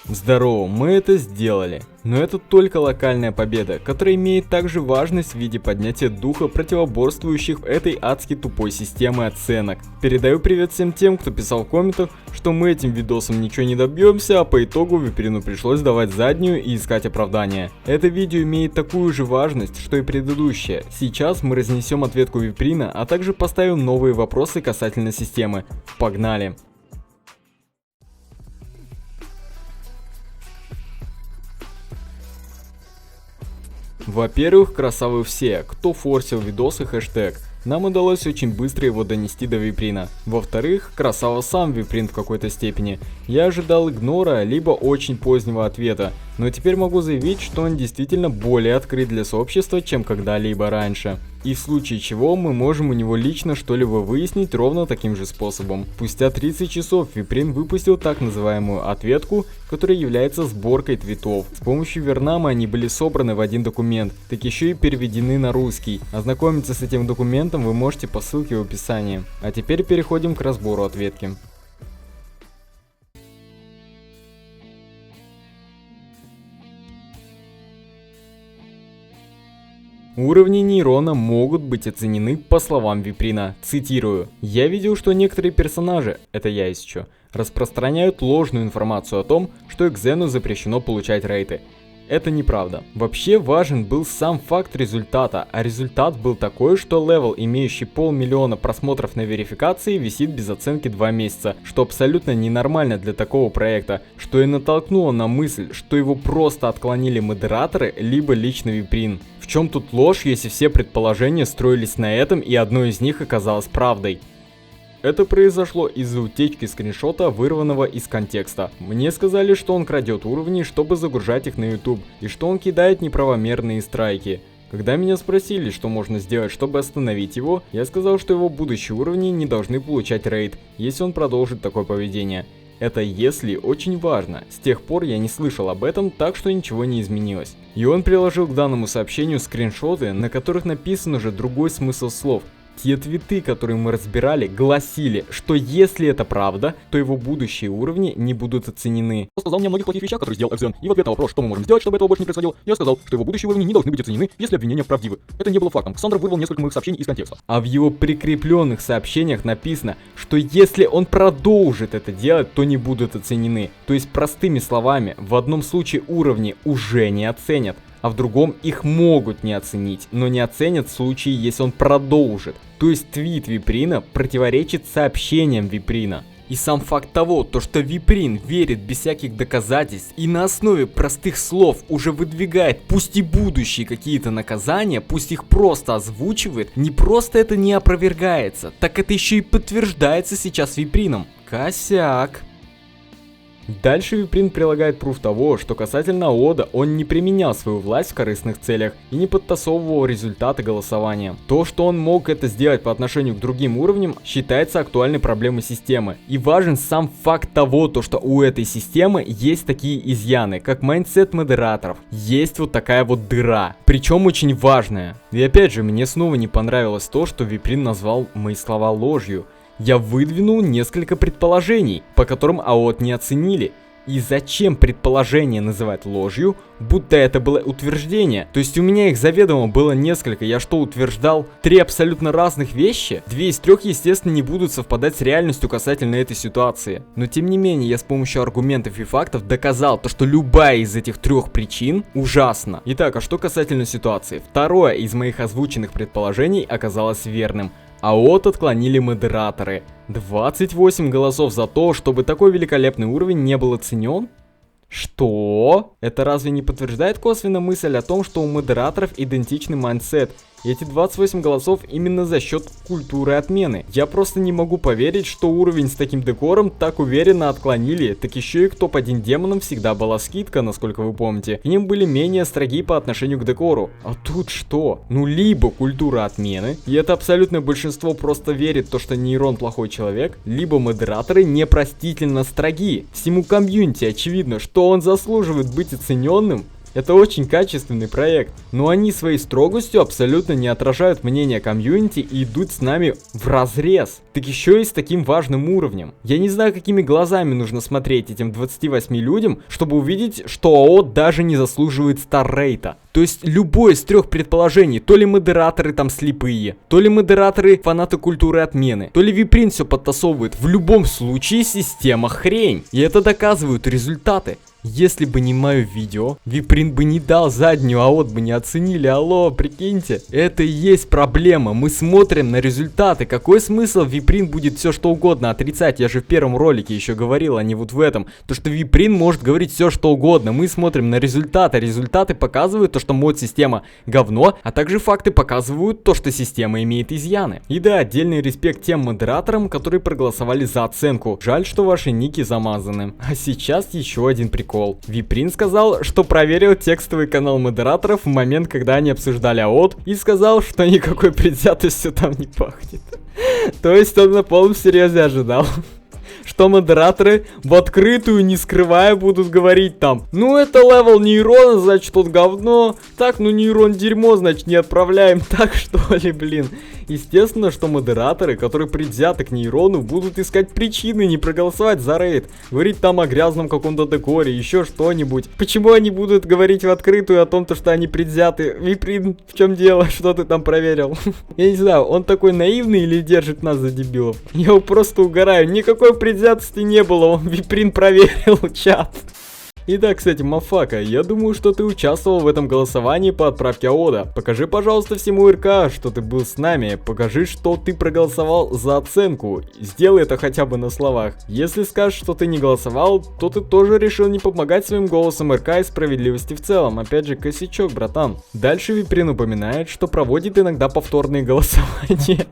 Здорово, мы это сделали. Но это только локальная победа, которая имеет также важность в виде поднятия духа противоборствующих этой адски тупой системы оценок. Передаю привет всем тем, кто писал в комментах, что мы этим видосом ничего не добьемся, а по итогу Виприну пришлось давать заднюю и искать оправдания. Это видео имеет такую же важность, что и предыдущее. Сейчас мы разнесем ответку Виприна, а также поставим новые вопросы касательно системы. Погнали! Во-первых, красавы все, кто форсил видосы хэштег. Нам удалось очень быстро его донести до Виприна. Во-вторых, красава сам Виприн в какой-то степени. Я ожидал игнора, либо очень позднего ответа, но теперь могу заявить, что он действительно более открыт для сообщества, чем когда-либо раньше. И в случае чего мы можем у него лично что-либо выяснить ровно таким же способом. Спустя 30 часов Виприн выпустил так называемую ответку, которая является сборкой твитов. С помощью Вернама они были собраны в один документ, так еще и переведены на русский. Ознакомиться с этим документом вы можете по ссылке в описании. А теперь переходим к разбору ответки. Уровни нейрона могут быть оценены по словам Виприна. Цитирую. «Я видел, что некоторые персонажи, это я еще, распространяют ложную информацию о том, что Экзену запрещено получать рейты. Это неправда. Вообще важен был сам факт результата, а результат был такой, что левел, имеющий 500 000 просмотров на верификации, висит без оценки 2 месяца, что абсолютно ненормально для такого проекта, что и натолкнуло на мысль, что его просто отклонили модераторы, либо лично Виприн. В чем тут ложь, если все предположения строились на этом и одно из них оказалось правдой? Это произошло из-за утечки скриншота, вырванного из контекста. Мне сказали, что он крадет уровни, чтобы загружать их на YouTube, и что он кидает неправомерные страйки. Когда меня спросили, что можно сделать, чтобы остановить его, я сказал, что его будущие уровни не должны получать рейд, если он продолжит такое поведение. Это если очень важно. С тех пор я не слышал об этом, так что ничего не изменилось. И он приложил к данному сообщению скриншоты, на которых написан уже другой смысл слов. Те твиты, которые мы разбирали, гласили, что если это правда, то его будущие уровни не будут оценены. Он сказал мне о многих плохих вещах, которые сделал Экзен, и в ответ на вопрос, что мы можем сделать, чтобы этого больше не происходило, я сказал, что его будущие уровни не должны быть оценены, если обвинения правдивы. Это не было фактом. Ксандр вырвал несколько моих сообщений из контекста. А в его прикрепленных сообщениях написано, что если он продолжит это делать, то не будут оценены. То есть простыми словами, в одном случае уровни уже не оценят, а в другом их могут не оценить, но не оценят в случае, если он продолжит. То есть твит Виприна противоречит сообщениям Виприна. И сам факт того, что Виприн верит без всяких доказательств и на основе простых слов уже выдвигает, пусть и будущие какие-то наказания, пусть их просто озвучивает, не просто это не опровергается, так это еще и подтверждается сейчас Виприном. Косяк. Дальше Виприн прилагает пруф того, что касательно Ода он не применял свою власть в корыстных целях и не подтасовывал результаты голосования. То, что он мог это сделать по отношению к другим уровням, считается актуальной проблемой системы. И важен сам факт того, что у этой системы есть такие изъяны, как майндсет модераторов. Есть вот такая вот дыра, причем очень важная. И опять же, мне снова не понравилось то, что Виприн назвал мои слова ложью. Я выдвинул несколько предположений, по которым АОТ не оценили. И зачем предположение называть ложью, будто это было утверждение? То есть у меня их заведомо было несколько, я что, утверждал 3 абсолютно разных вещи? 2 из 3, естественно, не будут совпадать с реальностью касательно этой ситуации. Но тем не менее, я с помощью аргументов и фактов доказал то, что любая из этих 3 причин ужасна. Итак, а что касательно ситуации? Второе из моих озвученных предположений оказалось верным. АОТ отклонили модераторы. 28 голосов за то, чтобы такой великолепный уровень не был оценен? Что? Это разве не подтверждает косвенно мысль о том, что у модераторов идентичный майндсет? И эти 28 голосов именно за счет культуры отмены. Я просто не могу поверить, что уровень с таким декором так уверенно отклонили. Так еще и к топ-1 демонам всегда была скидка, насколько вы помните. К ним были менее строги по отношению к декору. А тут что? Ну либо культура отмены, и это абсолютное большинство просто верит в то, что нейрон плохой человек, либо модераторы непростительно строги. Всему комьюнити очевидно, что он заслуживает быть оцененным. Это очень качественный проект, но они своей строгостью абсолютно не отражают мнение комьюнити и идут с нами вразрез. Так еще и с таким важным уровнем. Я не знаю, какими глазами нужно смотреть этим 28 людям, чтобы увидеть, что АО даже не заслуживает старрейта. То есть любое из трех предположений, то ли модераторы там слепые, то ли модераторы фанаты культуры отмены, то ли Виприн все подтасовывает. В любом случае система хрень. И это доказывают результаты. Если бы не мое видео, Виприн бы не дал заднюю, а вот бы не оценили. Алло, прикиньте. Это и есть проблема. Мы смотрим на результаты. Какой смысл Виприн будет все что угодно отрицать? Я же в первом ролике еще говорил, а не вот в этом. То, что Виприн может говорить все что угодно. Мы смотрим на результаты. Результаты показывают то, что мод-система говно, а также факты показывают то, что система имеет изъяны. И да, отдельный респект тем модераторам, которые проголосовали за оценку. Жаль, что ваши ники замазаны. А сейчас еще один прикол. Виприн сказал, что проверил текстовый канал модераторов в момент, когда они обсуждали АОТ, и сказал, что никакой предвзятостью там не пахнет. То есть он на полном серьезе ожидал, что модераторы в открытую, не скрывая, будут говорить там: ну это левел нейрона, значит тут говно, так, ну нейрон дерьмо, значит не отправляем, так что ли, блин. Естественно, что модераторы, которые предвзяты к нейрону, будут искать причины не проголосовать за рейд, говорить там о грязном каком-то декоре, еще что-нибудь. Почему они будут говорить в открытую о том, что они предвзяты? Виприн, в чем дело? Что ты там проверил? Я не знаю, он такой наивный или держит нас за дебилов? Я его просто угораю, никакой предвзятости не было, он Виприн проверил чат. И да, кстати, Мафака, я думаю, что ты участвовал в этом голосовании по отправке АОДа. Покажи, пожалуйста, всему РК, что ты был с нами. Покажи, что ты проголосовал за оценку. Сделай это хотя бы на словах. Если скажешь, что ты не голосовал, то ты тоже решил не помогать своим голосом РК и справедливости в целом. Опять же, косячок, братан. Дальше Виприн упоминает, что проводит иногда повторные голосования.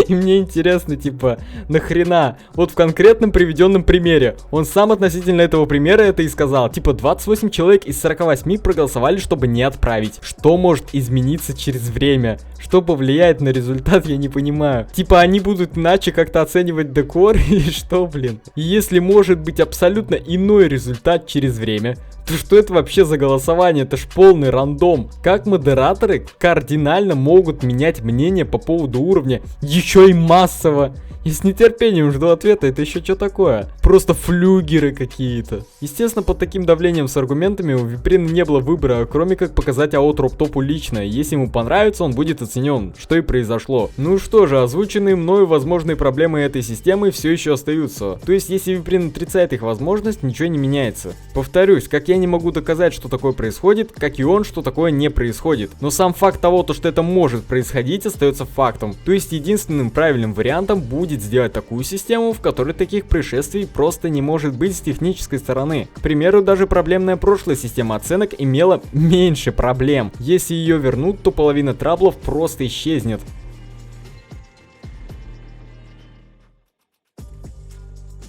И мне интересно, типа, нахрена? Вот в конкретном приведенном примере. Он сам относительно этого примера это и сказал. Типа 28 человек из 48 проголосовали, чтобы не отправить. Что может измениться через время? Что повлияет на результат, я не понимаю. Типа они будут иначе как-то оценивать декор или что, блин? И если может быть абсолютно иной результат через время, то что это вообще за голосование? Это ж полный рандом. Как модераторы кардинально могут менять мнение по поводу уровня, еще и массово? И с нетерпением жду ответа, это еще что такое? Просто флюгеры какие-то. Естественно, под таким давлением с аргументами у Виприна не было выбора, кроме как показать АО Троп-Топу лично. Если ему понравится, он будет оценен, что и произошло. Ну что же, озвученные мною возможные проблемы этой системы все еще остаются. То есть, если Виприн отрицает их возможность, ничего не меняется. Повторюсь, как я не могу доказать, что такое происходит, как и он, что такое не происходит. Но сам факт того, что это может происходить, остается фактом. То есть, единственным правильным вариантом будет сделать такую систему, в которой таких происшествий просто не может быть с технической стороны. К примеру, даже проблемная прошлая система оценок имела меньше проблем. Если ее вернут, то половина траблов просто исчезнет.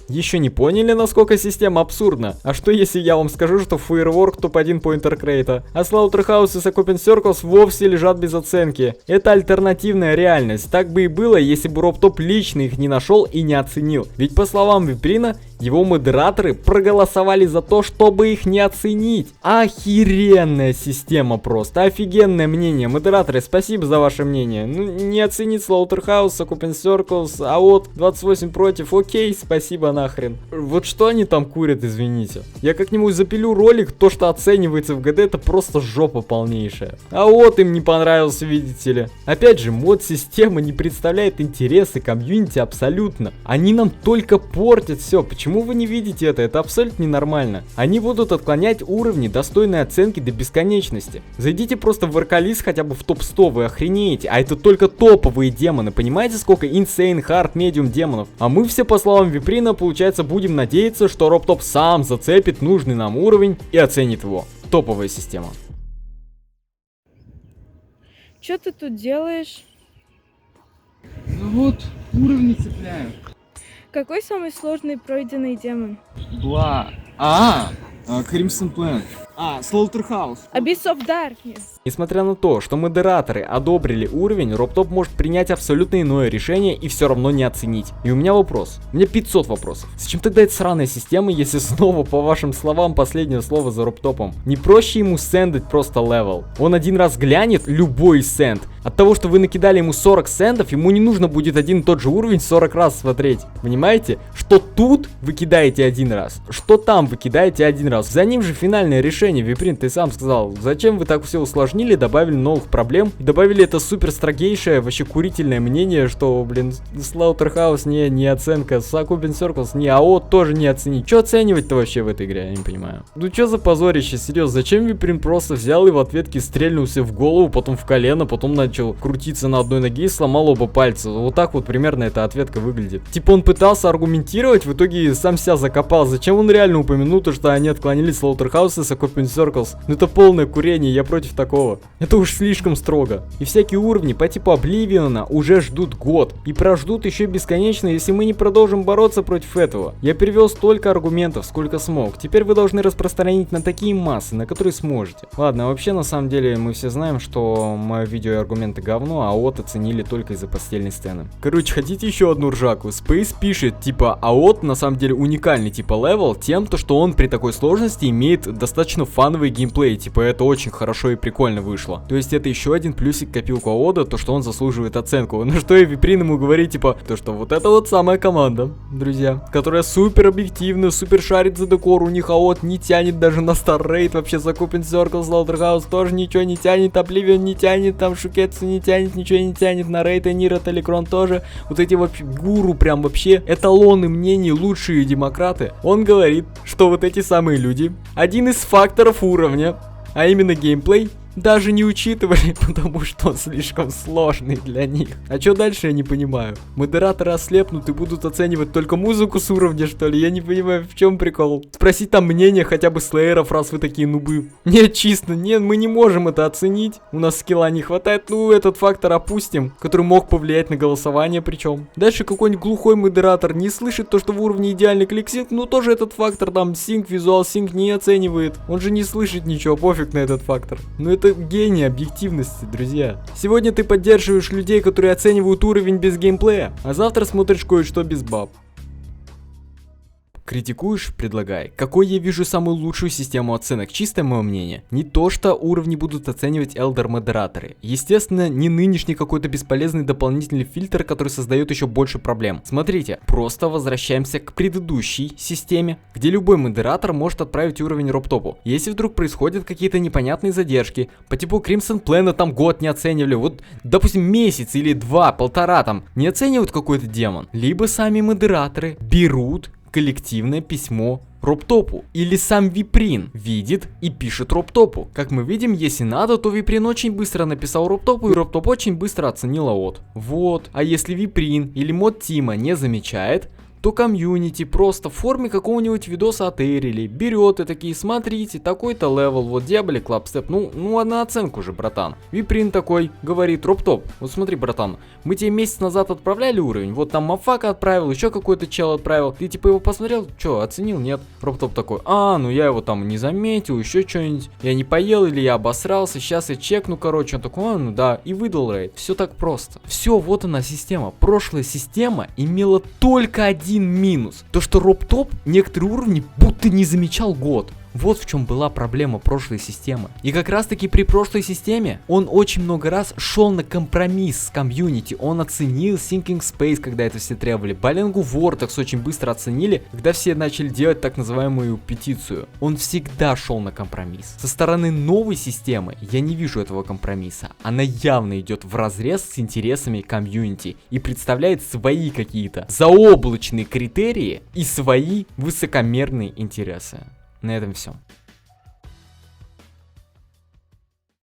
Еще не поняли, насколько система абсурдна? А что если я вам скажу, что Firework топ-1 по Интеркрейта, а Slaughterhouse и Open Circles вовсе лежат без оценки? Это альтернативная реальность. Так бы и было, если бы Роптоп лично их не нашел и не оценил. Ведь по словам Виприна, его модераторы проголосовали за то, чтобы их не оценить. Охеренная система просто, офигенное мнение. Модераторы, спасибо за ваше мнение. Ну, не оценить Slaughterhouse, Open Circles, а вот 28 против, окей, спасибо нахрен. Вот что они там курят, извините. Я как-нибудь запилю ролик, то, что оценивается в ГД, это просто жопа полнейшая. А вот им не понравился, видите ли. Опять же, мод-система не представляет интересы комьюнити абсолютно. Они нам только портят все. Почему вы не видите это? Это абсолютно ненормально. Они будут отклонять уровни достойной оценки до бесконечности. Зайдите просто в РК-лист хотя бы в топ-100, вы охренеете. А это только топовые демоны. Понимаете, сколько Insane, Hard, Medium демонов? А мы все, по словам Виприна, получается, будем надеяться, что Роптоп сам зацепит нужный нам уровень и оценит его. Топовая система. Что ты тут делаешь? Ну вот, уровни цепляю. Какой самый сложный пройденный демон? Crimson Planet. Slaughterhouse. Abyss of Darkness. Несмотря на то, что модераторы одобрили уровень, Робтоп может принять абсолютно иное решение и все равно не оценить. И у меня вопрос. У меня 500 вопросов. Зачем тогда эта сраная система, если снова, по вашим словам, последнее слово за Робтопом? Не проще ему сендить просто левел? Он один раз глянет любой сенд. От того, что вы накидали ему 40 сендов, ему не нужно будет один и тот же уровень 40 раз смотреть. Понимаете? Что тут вы кидаете один раз, что там вы кидаете один раз. За ним же финальное решение. Виприн, ты сам сказал, зачем вы так все усложнили, добавили новых проблем и добавили это супер строгейшее, вообще курительное мнение, что, блин, Slaughterhouse не оценка, Succubin Circles не, АО тоже не оценить. Что оценивать-то вообще в этой игре, я не понимаю. Ну что за позорище, серьезно, зачем Виприн просто взял и в ответке стрельнулся в голову, потом в колено, потом начал крутиться на одной ноге и сломал оба пальца. Вот так вот примерно эта ответка выглядит. Типа он пытался аргументировать, в итоге сам себя закопал. Зачем он реально упомянул то, что они отклонились Slaughterhouse и Succubin Circles? Ну это полное курение, я против такого. Это уж слишком строго. И всякие уровни по типу Обливиона уже ждут год. И прождут еще бесконечно, если мы не продолжим бороться против этого. Я привел столько аргументов, сколько смог. Теперь вы должны распространить на такие массы, на которые сможете. Ладно, вообще на самом деле мы все знаем, что мое видео и аргументы говно, а АОТ оценили только из-за постельной сцены. Короче, хотите еще одну ржаку? Space пишет, типа, АОТ на самом деле уникальный типа левел тем, то, что он при такой сложности имеет достаточно фановый геймплей, типа это очень хорошо и прикольно вышло. То есть это еще один плюсик копилку АОДа, то, что он заслуживает оценку. На что я Виприн ему говорит, типа, то, что вот это вот самая команда, друзья, которая супер объективна, супер шарит за декор, у них АОТ не тянет даже на Star Raid, вообще Succubin Circles, Slaughterhouse тоже ничего не тянет, Oblivion не тянет, там Шукетсу не тянет, ничего не тянет, на Рейд, Нира, Телекрон тоже. Вот эти вообще гуру прям вообще эталоны мнений, лучшие демократы. Он говорит, что вот эти самые люди один из факторов уровня, а именно геймплей, даже не учитывали, потому что он слишком сложный для них. А что дальше, я не понимаю. Модераторы ослепнут и будут оценивать только музыку с уровня, что ли? Я не понимаю, в чем прикол. Спросить там мнение хотя бы слэеров, раз вы такие нубы. Нет, чисто, нет, мы не можем это оценить. У нас скилла не хватает, ну этот фактор опустим, который мог повлиять на голосование причем. Дальше какой-нибудь глухой модератор не слышит то, что в уровне идеальный кликсинг, ну тоже этот фактор там синк, визуал синк не оценивает. Он же не слышит ничего, пофиг на этот фактор. Ну это гений объективности, друзья. Сегодня ты поддерживаешь людей, которые оценивают уровень без геймплея, а завтра смотришь кое-что без баб. Критикуешь? Предлагай. Какой я вижу самую лучшую систему оценок? Чистое мое мнение. Не то, что уровни будут оценивать Elder модераторы. Естественно, не нынешний какой-то бесполезный дополнительный фильтр, который создает еще больше проблем. Смотрите, просто возвращаемся к предыдущей системе, где любой модератор может отправить уровень Робтопу. Если вдруг происходят какие-то непонятные задержки, по типу Crimson Planet там год не оценивали, вот, допустим, месяц или два, полтора там, не оценивают какой-то демон. Либо сами модераторы берут коллективное письмо Робтопу. Или сам Виприн видит и пишет Робтопу. Как мы видим, если надо, то Виприн очень быстро написал Робтопу, и Робтоп очень быстро оценил АОТ. Вот. А если Виприн или мод Тима не замечает, то комьюнити просто в форме какого-нибудь видоса от Эрили берет и такие, смотрите, такой-то левел, вот Diabolic Clubstep, ну на оценку же, братан. Виприн такой говорит, Робтоп, вот смотри, братан, мы тебе месяц назад отправляли уровень, вот там Мафака отправил, еще какой-то чел отправил, ты типа его посмотрел, что, оценил, нет? Робтоп такой, ну я его там не заметил, еще что-нибудь, я не поел или я обосрался, сейчас я чекну, короче, он такой, ну да, и выдал рейд, все так просто. Все, вот она система, прошлая система имела только один минус. То, что Робтоп некоторые уровни будто не замечал год. Вот в чем была проблема прошлой системы. И как раз таки при прошлой системе он очень много раз шел на компромисс с комьюнити. Он оценил Sinking Space, когда это все требовали. Баленгу Vortex очень быстро оценили, когда все начали делать так называемую петицию. Он всегда шел на компромисс. Со стороны новой системы я не вижу этого компромисса. Она явно идет вразрез с интересами комьюнити и представляет свои какие-то заоблачные критерии и свои высокомерные интересы. На этом все.